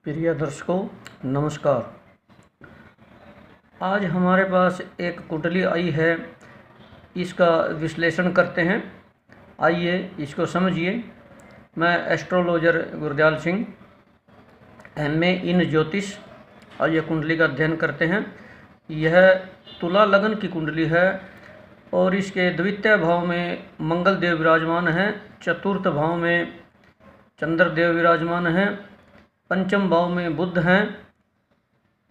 प्रिय दर्शकों, नमस्कार। आज हमारे पास एक कुंडली आई है, इसका विश्लेषण करते हैं। आइए इसको समझिए। मैं एस्ट्रोलॉजर गुरदयाल सिंह, एमए इन ज्योतिष। आइए कुंडली का अध्ययन करते हैं। यह तुला लगन की कुंडली है और इसके द्वितीय भाव में मंगल देव विराजमान हैं, चतुर्थ भाव में चंद्र देव विराजमान हैं, पंचम भाव में बुध हैं,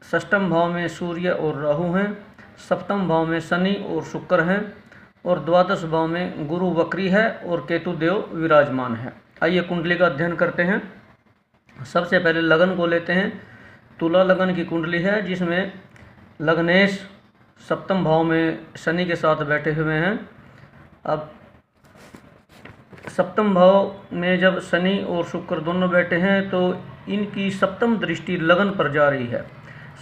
षष्ठम भाव में सूर्य और राहु हैं, सप्तम भाव में शनि और शुक्र हैं और द्वादश भाव में गुरु वक्री है और केतु देव विराजमान है। आइए कुंडली का अध्ययन करते हैं। सबसे पहले लगन को लेते हैं। तुला लगन की कुंडली है जिसमें लग्नेश सप्तम भाव में शनि के साथ बैठे हुए हैं। अब सप्तम भाव में जब शनि और शुक्र दोनों बैठे हैं तो इनकी सप्तम दृष्टि लगन पर जा रही है।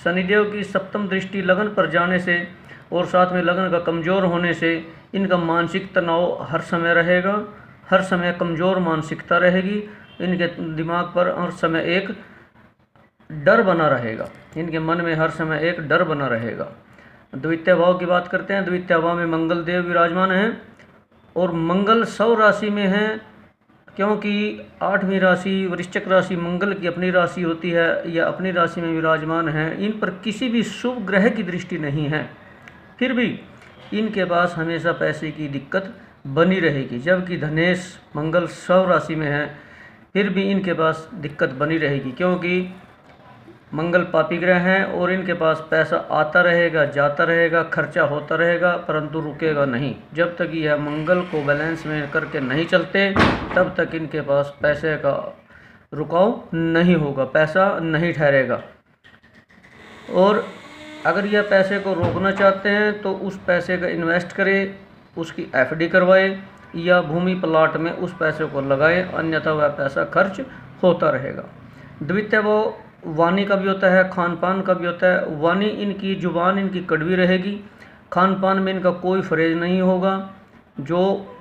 शनिदेव की सप्तम दृष्टि लगन पर जाने से और साथ में लगन का कमज़ोर होने से इनका मानसिक तनाव हर समय रहेगा, हर समय कमज़ोर मानसिकता रहेगी। इनके दिमाग पर हर समय एक डर बना रहेगा, इनके मन में हर समय एक डर बना रहेगा। द्वितीय भाव की बात करते हैं। द्वितीय भाव में मंगल देव विराजमान हैं और मंगल सौ राशि में हैं, क्योंकि 8वीं राशि वृश्चिक राशि मंगल की अपनी राशि होती है, या अपनी राशि में विराजमान हैं। इन पर किसी भी शुभ ग्रह की दृष्टि नहीं है, फिर भी इनके पास हमेशा पैसे की दिक्कत बनी रहेगी। जबकि धनेश मंगल सौ राशि में है, फिर भी इनके पास दिक्कत बनी रहेगी, क्योंकि मंगल पापी ग्रह हैं और इनके पास पैसा आता रहेगा, जाता रहेगा, खर्चा होता रहेगा, परंतु रुकेगा नहीं। जब तक यह मंगल को बैलेंस में करके नहीं चलते तब तक इनके पास पैसे का रुकाव नहीं होगा, पैसा नहीं ठहरेगा। और अगर यह पैसे को रोकना चाहते हैं तो उस पैसे का इन्वेस्ट करें, उसकी एफडी करवाए या भूमि प्लाट में उस पैसे को लगाएं, अन्यथा वह पैसा खर्च होता रहेगा। द्वितीय वो वाणी का भी होता है, खान पान का भी होता है। वाणी इनकी जुबान इनकी कड़वी रहेगी, खान पान में इनका कोई फरेज नहीं होगा। जो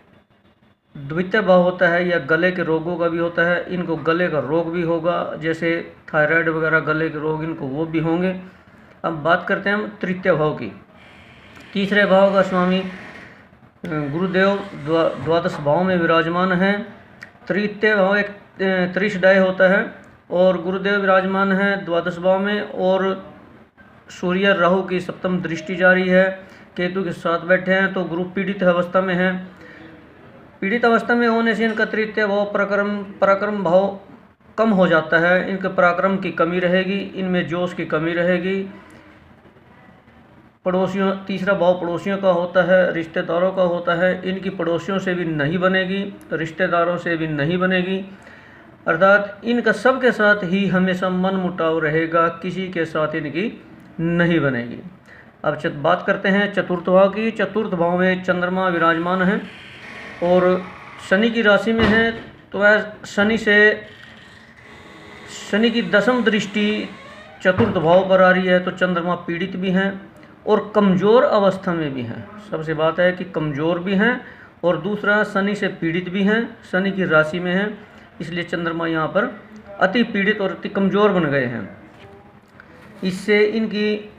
द्वितीय भाव होता है या गले के रोगों का भी होता है, इनको गले का रोग भी होगा, जैसे थायराइड वगैरह गले के रोग इनको वो भी होंगे। अब बात करते हैं हम तृतीय भाव की। तीसरे भाव का स्वामी गुरुदेव द्वादश भाव में विराजमान हैं। तृतीय भाव एक त्रिशदाय होता है और गुरुदेव विराजमान हैं द्वादश भाव में, और सूर्य राहु की सप्तम दृष्टि जारी है, केतु के साथ बैठे हैं, तो गुरु पीड़ित अवस्था में है। पीड़ित अवस्था में होने से इनका तृतीय भाव पराक्रम भाव कम हो जाता है, इनके पराक्रम की कमी रहेगी, इनमें जोश की कमी रहेगी। पड़ोसियों, तीसरा भाव पड़ोसियों का होता है, रिश्तेदारों का होता है। इनकी पड़ोसियों से भी नहीं बनेगी, रिश्तेदारों से भी नहीं बनेगी, अर्थात इनका सबके साथ ही हमेशा मन मुटाव रहेगा, किसी के साथ इनकी नहीं बनेगी। अब बात करते हैं चतुर्थ भाव की। चतुर्थ भाव में चंद्रमा विराजमान हैं और शनि की राशि में है, तो वह शनि की दसम दृष्टि चतुर्थ भाव पर आ रही है, तो चंद्रमा पीड़ित भी हैं और कमज़ोर अवस्था में भी हैं। सबसे बात है कि कमज़ोर भी हैं और दूसरा शनि से पीड़ित भी हैं, शनि की राशि में हैं, इसलिए चंद्रमा यहाँ पर अति पीड़ित और अति कमज़ोर बन गए हैं। इससे इनकी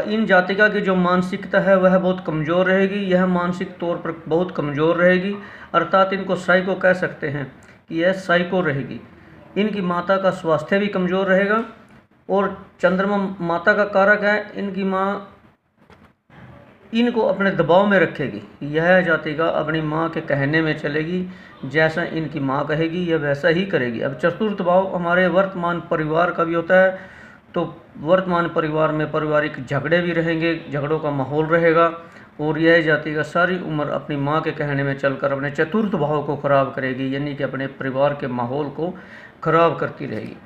इन जातिका की जो मानसिकता है वह बहुत कमज़ोर रहेगी, यह मानसिक तौर पर बहुत कमज़ोर रहेगी, अर्थात इनको साइको कह सकते हैं कि यह साइको रहेगी। इनकी माता का स्वास्थ्य भी कमज़ोर रहेगा और चंद्रमा माता का कारक है। इनकी माँ इनको अपने दबाव में रखेगी, यह जातिका अपनी माँ के कहने में चलेगी, जैसा इनकी माँ कहेगी यह वैसा ही करेगी। अब चतुर्थ भाव हमारे वर्तमान परिवार का भी होता है, तो वर्तमान परिवार में पारिवारिक झगड़े भी रहेंगे, झगड़ों का माहौल रहेगा और यह जातिका सारी उम्र अपनी माँ के कहने में चलकर अपने चतुर्थ भाव को खराब करेगी, यानी कि अपने परिवार के माहौल को खराब करती रहेगी।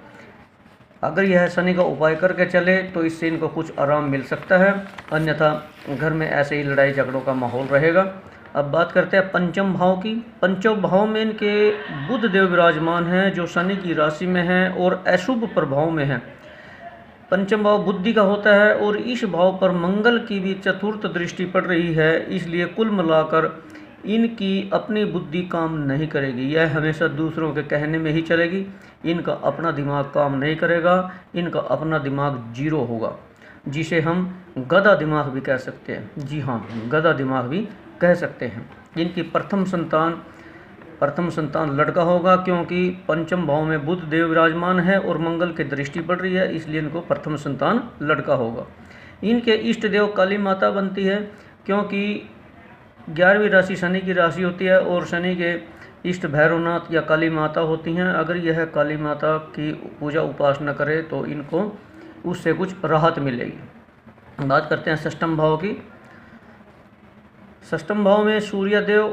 अगर यह शनि का उपाय करके चले तो इससे इनको कुछ आराम मिल सकता है, अन्यथा घर में ऐसे ही लड़ाई झगड़ों का माहौल रहेगा। अब बात करते हैं पंचम भाव की। पंचम भाव में इनके बुध देव विराजमान हैं, जो शनि की राशि में हैं और अशुभ प्रभाव में हैं। पंचम भाव बुद्धि का होता है और इस भाव पर मंगल की भी चतुर्थ दृष्टि पड़ रही है, इसलिए कुल मिलाकर इनकी अपनी बुद्धि काम नहीं करेगी, यह हमेशा दूसरों के कहने में ही चलेगी। इनका अपना दिमाग काम नहीं करेगा, इनका अपना दिमाग जीरो होगा, जिसे हम गधा दिमाग भी कह सकते हैं। जी हाँ, गधा दिमाग भी कह सकते हैं। इनकी प्रथम संतान लड़का होगा, क्योंकि पंचम भाव में बुध देव विराजमान है और मंगल की दृष्टि पड़ रही है, इसलिए इनको प्रथम संतान लड़का होगा। इनके इष्ट देव काली माता बनती है, क्योंकि 11वीं राशि शनि की राशि होती है और शनि के इष्ट भैरवनाथ या काली माता होती हैं। अगर यह काली माता की पूजा उपासना करे तो इनको उससे कुछ राहत मिलेगी। बात करते हैं षष्ठम भाव की। षष्ठम भाव में सूर्यदेव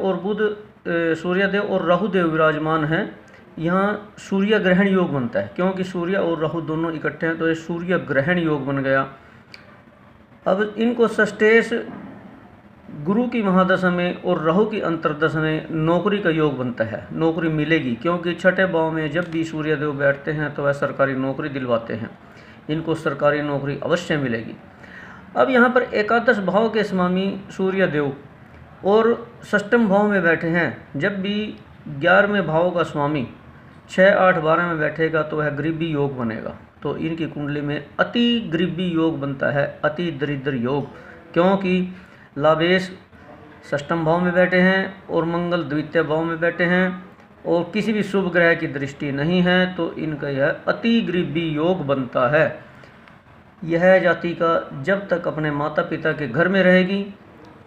और राहुदेव विराजमान हैं। यहाँ सूर्य ग्रहण योग बनता है, क्योंकि सूर्य और राहु दोनों इकट्ठे हैं तो ये सूर्य ग्रहण योग बन गया। अब इनको षष्ठेश गुरु की महादशा में और राहु की अंतर्दशा में नौकरी का योग बनता है, नौकरी मिलेगी, क्योंकि छठे भाव में जब भी सूर्यदेव बैठते हैं तो वह सरकारी नौकरी दिलवाते हैं, इनको सरकारी नौकरी अवश्य मिलेगी। अब यहाँ पर एकादश भाव के स्वामी सूर्यदेव और षष्ठम भाव में बैठे हैं। जब भी 11वें भाव का स्वामी 6, 8, 12 में बैठेगा तो वह गरीबी योग बनेगा। तो इनकी कुंडली में अति गरीबी योग बनता है, अति दरिद्र योग, क्योंकि लाभेश षष्ठम भाव में बैठे हैं और मंगल द्वितीय भाव में बैठे हैं और किसी भी शुभ ग्रह की दृष्टि नहीं है, तो इनका यह अति गरीबी योग बनता है। यह जाति का जब तक अपने माता पिता के घर में रहेगी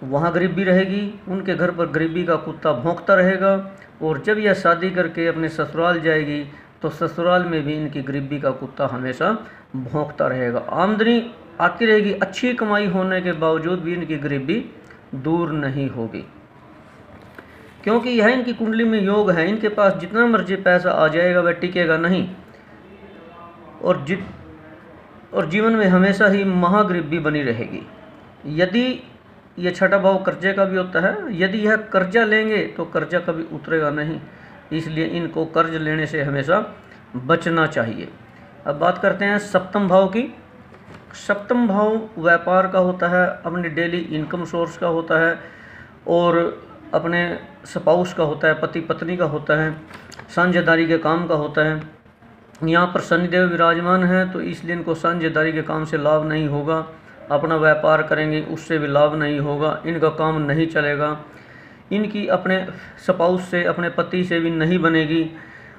वहाँ गरीबी रहेगी, उनके घर पर गरीबी का कुत्ता भौंकता रहेगा, और जब यह शादी करके अपने ससुराल जाएगी तो ससुराल में भी इनकी गरीबी का कुत्ता हमेशा भौंकता रहेगा। आमदनी आती रहेगी, अच्छी कमाई होने के बावजूद भी इनकी गरीबी दूर नहीं होगी, क्योंकि यह इनकी कुंडली में योग है। इनके पास जितना मर्जी पैसा आ जाएगा वह टिकेगा नहीं, और जीवन में हमेशा ही महागरीबी बनी रहेगी। यदि यह छठा भाव कर्जे का भी होता है, यदि यह कर्जा लेंगे तो कर्जा कभी उतरेगा नहीं, इसलिए इनको कर्ज लेने से हमेशा बचना चाहिए। अब बात करते हैं सप्तम भाव की। सप्तम भाव व्यापार का होता है, अपनी डेली इनकम सोर्स का होता है और अपने स्पाउस का होता है, पति पत्नी का होता है, साझेदारी के काम का होता है। यहाँ पर शनिदेव विराजमान है तो इसलिए इनको साझेदारी के काम से लाभ नहीं होगा, अपना व्यापार करेंगे उससे भी लाभ नहीं होगा, इनका काम नहीं चलेगा, इनकी अपने स्पाउस से अपने पति से भी नहीं बनेगी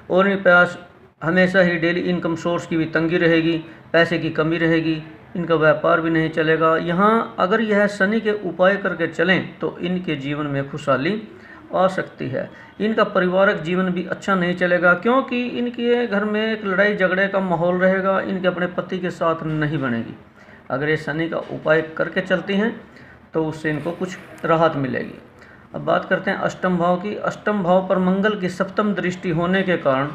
और इनके पास हमेशा ही डेली इनकम सोर्स की भी तंगी रहेगी, पैसे की कमी रहेगी, इनका व्यापार भी नहीं चलेगा। यहाँ अगर यह शनि के उपाय करके चलें तो इनके जीवन में खुशहाली आ सकती है। इनका पारिवारिक जीवन भी अच्छा नहीं चलेगा, क्योंकि इनके घर में एक लड़ाई झगड़े का माहौल रहेगा, इनके अपने पति के साथ नहीं बनेगी। अगर ये शनि का उपाय करके चलती हैं तो उससे इनको कुछ राहत मिलेगी। अब बात करते हैं अष्टम भाव की। अष्टम भाव पर मंगल की सप्तम दृष्टि होने के कारण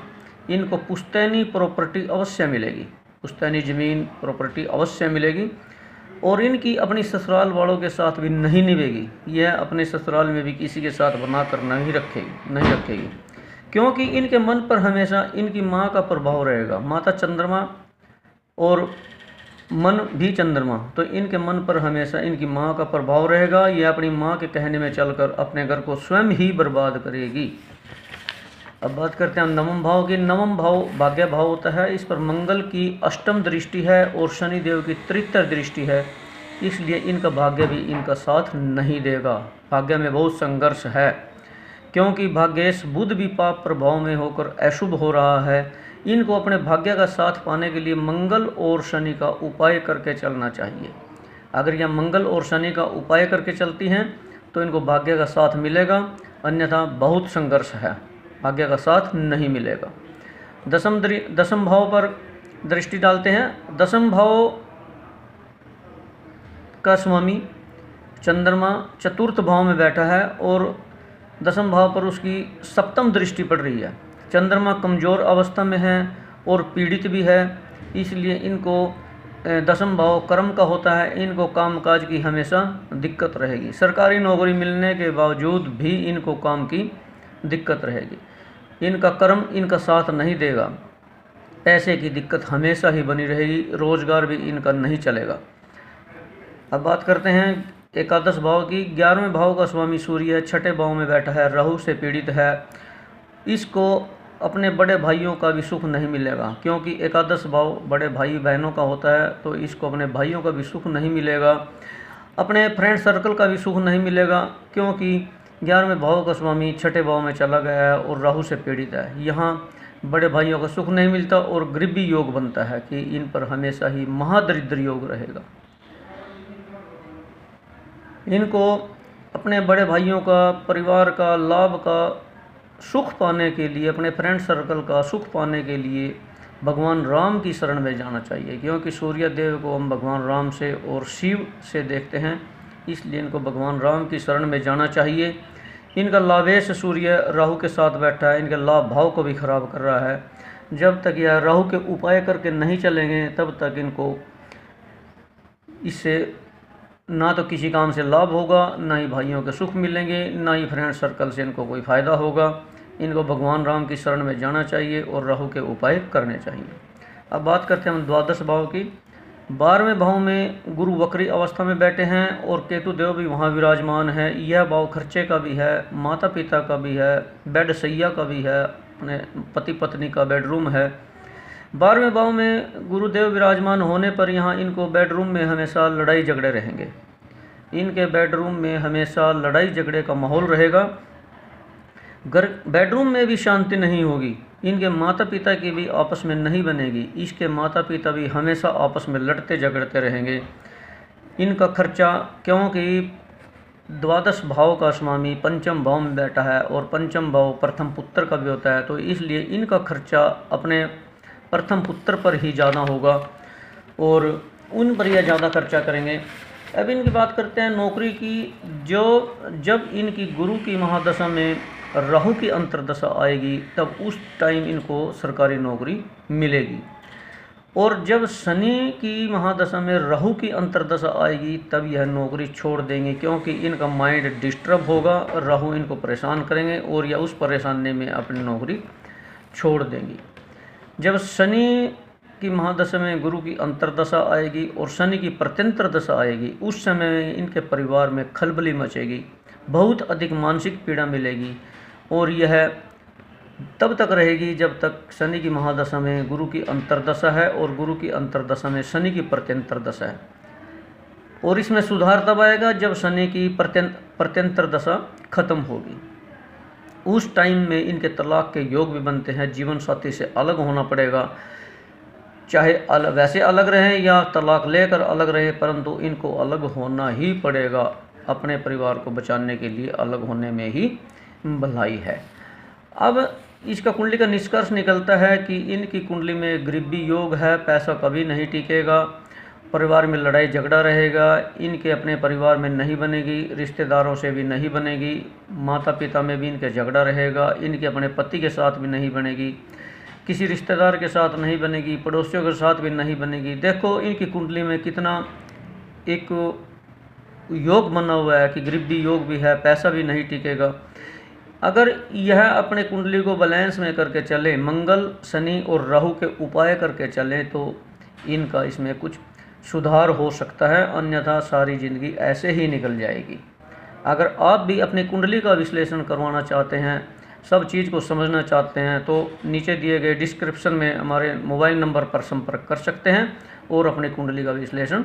इनको पुश्तैनी प्रॉपर्टी अवश्य मिलेगी, पुश्तैनी ज़मीन प्रॉपर्टी अवश्य मिलेगी, और इनकी अपनी ससुराल वालों के साथ भी नहीं निभेगी। यह अपने ससुराल में भी किसी के साथ बनाकर नहीं रखेगी, क्योंकि इनके मन पर हमेशा इनकी माँ का प्रभाव रहेगा। माता चंद्रमा और मन भी चंद्रमा, तो इनके मन पर हमेशा इनकी माँ का प्रभाव रहेगा। यह अपनी माँ के कहने में चलकर अपने घर को स्वयं ही बर्बाद करेगी। अब बात करते हैं नवम भाव की। नवम भाव भाग्य भाव होता है, इस पर मंगल की अष्टम दृष्टि है और शनि देव की तृतीय दृष्टि है, इसलिए इनका भाग्य भी इनका साथ नहीं देगा। भाग्य में बहुत संघर्ष है, क्योंकि भाग्येश बुध भी पाप प्रभाव में होकर अशुभ हो रहा है। इनको अपने भाग्य का साथ पाने के लिए मंगल और शनि का उपाय करके चलना चाहिए। अगर यह मंगल और शनि का उपाय करके चलती हैं तो इनको भाग्य का साथ मिलेगा, अन्यथा बहुत संघर्ष है, भाग्य का साथ नहीं मिलेगा। दसम भाव पर दृष्टि डालते हैं। दसम भाव का स्वामी चंद्रमा चतुर्थ भाव में बैठा है और दसम भाव पर उसकी सप्तम दृष्टि पड़ रही है। चंद्रमा कमज़ोर अवस्था में है और पीड़ित भी है, इसलिए इनको दसम भाव कर्म का होता है, इनको कामकाज की हमेशा दिक्कत रहेगी। सरकारी नौकरी मिलने के बावजूद भी इनको काम की दिक्कत रहेगी। इनका कर्म इनका साथ नहीं देगा, पैसे की दिक्कत हमेशा ही बनी रहेगी, रोज़गार भी इनका नहीं चलेगा। अब बात करते हैं एकादश भाव की 11वें भाव का स्वामी सूर्य है, छठे भाव में बैठा है, राहु से पीड़ित है। इसको अपने बड़े भाइयों का भी सुख नहीं मिलेगा, क्योंकि एकादश भाव बड़े भाई बहनों का होता है, तो इसको अपने भाइयों का भी सुख नहीं मिलेगा, अपने फ्रेंड सर्कल का भी सुख नहीं मिलेगा, क्योंकि 11वें भाव का स्वामी छठे भाव में चला गया है और राहु से पीड़ित है। यहाँ बड़े भाइयों का सुख नहीं मिलता और गरीबी योग बनता है कि इन पर हमेशा ही महादरिद्र योग रहेगा। इनको अपने बड़े भाइयों का, परिवार का, लाभ का, सुख पाने के लिए, अपने फ्रेंड सर्कल का सुख पाने के लिए भगवान राम की शरण में जाना चाहिए, क्योंकि सूर्य देव को हम भगवान राम से और शिव से देखते हैं, इसलिए इनको भगवान राम की शरण में जाना चाहिए। इनका लाभेश सूर्य राहु के साथ बैठा है, इनके लाभ भाव को भी खराब कर रहा है। जब तक यह राहु के उपाय करके नहीं चलेंगे तब तक इनको इससे ना तो किसी काम से लाभ होगा, ना ही भाइयों के सुख मिलेंगे, ना ही फ्रेंड सर्कल से इनको कोई फ़ायदा होगा। इनको भगवान राम की शरण में जाना चाहिए और राहु के उपाय करने चाहिए। अब बात करते हैं हम द्वादश भाव की। 12वें भाव में गुरु वक्री अवस्था में बैठे हैं और केतु देव भी वहाँ विराजमान है। यह भाव खर्चे का भी है, माता पिता का भी है, बेड सैया का भी है, अपने पति पत्नी का बेडरूम है। 12वें भाव में गुरुदेव विराजमान होने पर यहाँ इनको बेडरूम में हमेशा लड़ाई झगड़े रहेंगे। इनके बेडरूम में हमेशा लड़ाई झगड़े का माहौल रहेगा। घर बेडरूम में भी शांति नहीं होगी। इनके माता पिता की भी आपस में नहीं बनेगी। इसके माता पिता भी हमेशा आपस में लड़ते झगड़ते रहेंगे। इनका खर्चा, क्योंकि द्वादश भाव का स्वामी पंचम भाव में बैठा है और पंचम भाव प्रथम पुत्र का भी होता है, तो इसलिए इनका खर्चा अपने प्रथम पुत्र पर ही ज़्यादा होगा और उन पर यह ज़्यादा खर्चा करेंगे। अब इनकी बात करते हैं नौकरी की। जब इनकी गुरु की महादशा में राहु की अंतर्दशा आएगी तब उस टाइम इनको सरकारी नौकरी मिलेगी, और जब शनि की महादशा में राहु की अंतर्दशा आएगी तब यह नौकरी छोड़ देंगे, क्योंकि इनका माइंड डिस्टर्ब होगा, राहु इनको परेशान करेंगे और यह उस परेशानी में अपनी नौकरी छोड़ देंगी। जब शनि की महादशा में गुरु की अंतर्दशा आएगी और शनि की प्रत्यंतर दशा आएगी, उस समय इनके परिवार में खलबली मचेगी, बहुत अधिक मानसिक पीड़ा मिलेगी, और यह तब तक रहेगी जब तक शनि की महादशा में गुरु की अंतर्दशा है और गुरु की अंतर्दशा में शनि की प्रत्यंतर दशा है। और इसमें सुधार तब आएगा जब शनि की प्रत्यंतर दशा खत्म होगी। उस टाइम में इनके तलाक के योग भी बनते हैं, जीवन साथी से अलग होना पड़ेगा, चाहे वैसे अलग रहें या तलाक लेकर अलग रहे, परंतु इनको अलग होना ही पड़ेगा। अपने परिवार को बचाने के लिए अलग होने में ही भलाई है। अब इसका कुंडली का निष्कर्ष निकलता है कि इनकी कुंडली में गरीबी योग है, पैसा कभी नहीं टिकेगा, परिवार में लड़ाई झगड़ा रहेगा, इनके अपने परिवार में नहीं बनेगी, रिश्तेदारों से भी नहीं बनेगी, माता पिता में भी इनके झगड़ा रहेगा, इनके अपने पति के साथ भी नहीं बनेगी, किसी रिश्तेदार के साथ नहीं बनेगी, पड़ोसियों के साथ भी नहीं बनेगी। देखो इनकी कुंडली में कितना एक योग बना हुआ है कि गरीबी योग भी है, पैसा भी नहीं टिकेगा। अगर यह अपने कुंडली को बैलेंस में करके चले, मंगल, शनि और राहु के उपाय करके चलें, तो इनका इसमें कुछ सुधार हो सकता है, अन्यथा सारी ज़िंदगी ऐसे ही निकल जाएगी। अगर आप भी अपनी कुंडली का विश्लेषण करवाना चाहते हैं, सब चीज़ को समझना चाहते हैं, तो नीचे दिए गए डिस्क्रिप्शन में हमारे मोबाइल नंबर पर संपर्क कर सकते हैं और अपनी कुंडली का विश्लेषण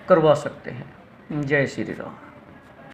करवा सकते हैं। जय श्री राम।